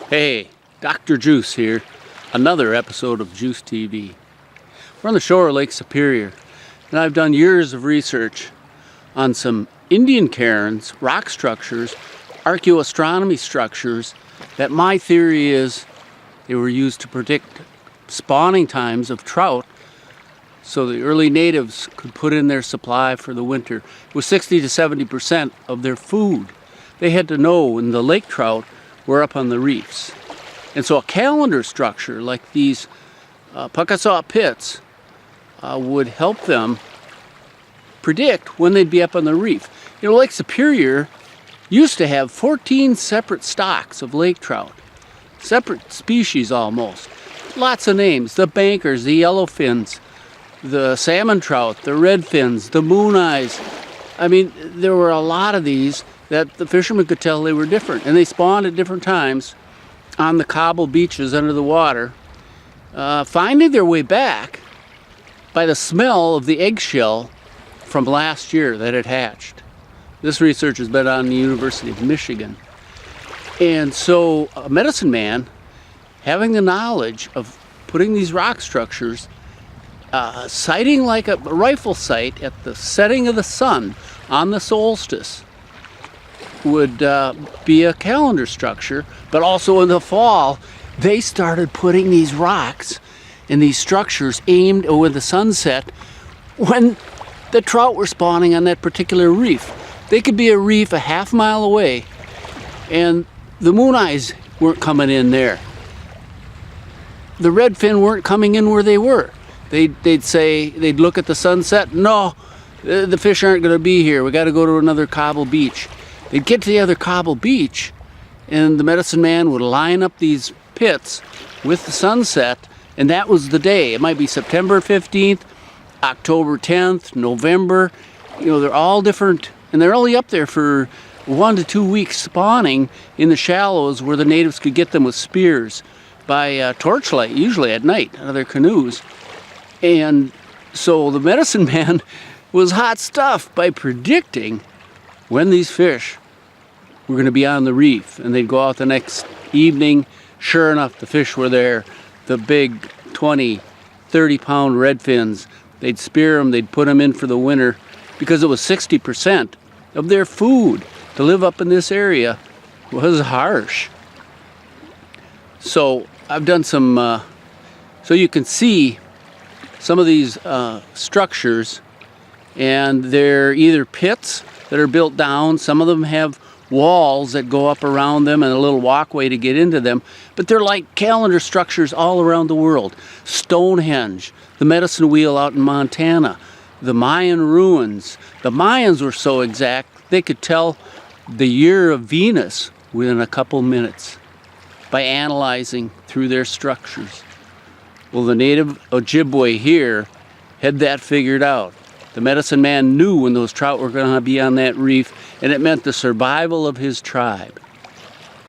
Hey, Dr. Juice here. Another episode of Juice TV. We're on the shore of Lake Superior, and I've done years of research on some Indian cairns, rock structures, archeoastronomy structures that my theory is they were used to predict spawning times of trout so the early natives could put in their supply for the winter. It was 60 to 70% of their food. They had to know when the lake trout were up on the reefs. And so a calendar structure like these Pukuskwa pits would help them predict when they'd be up on the reef. You know, Lake Superior used to have 14 separate stocks of lake trout, separate species almost. Lots of names: the bankers, the yellowfins, the salmon trout, the redfins, the moon eyes. I mean, there were a lot of these that the fishermen could tell they were different, and they spawned at different times on the cobble beaches under the water, finding their way back by the smell of the eggshell from last year that had hatched. This research has been on the University of Michigan. And so a medicine man, having the knowledge of putting these rock structures, sighting like a rifle sight at the setting of the sun on the solstice, would be a calendar structure. But also in the fall, they started putting these rocks and these structures aimed with the sunset when the trout were spawning on that particular reef. They could be a reef a half mile away and the moon eyes weren't coming in there. The redfin weren't coming in where they were. They'd look at the sunset. No, the fish aren't going to be here. We got to go to another cobble beach. They'd get to the other cobble beach, and the medicine man would line up these pits with the sunset, and that was the day. It might be September 15th, October 10th, November. You know, they're all different, and they're only up there for 1 to 2 weeks spawning in the shallows where the natives could get them with spears by torchlight, usually at night, out of their canoes. And so the medicine man was hot stuff by predicting when these fish were going to be on the reef, and they'd go out the next evening. Sure enough, the fish were there, the big 20, 30-pound redfins. They'd spear them, they'd put them in for the winter, because it was 60% of their food. To live up in this area was harsh. So I've done some, so you can see some of these structures, and they're either pits that are built down. Some of them have walls that go up around them and a little walkway to get into them, but they're like calendar structures all around the world. Stonehenge, the medicine wheel out in Montana, the Mayan ruins. The Mayans were so exact they could tell the year of Venus within a couple minutes by analyzing through their structures. Well, the native Ojibwe here had that figured out. The medicine man knew when those trout were going to be on that reef, and it meant the survival of his tribe.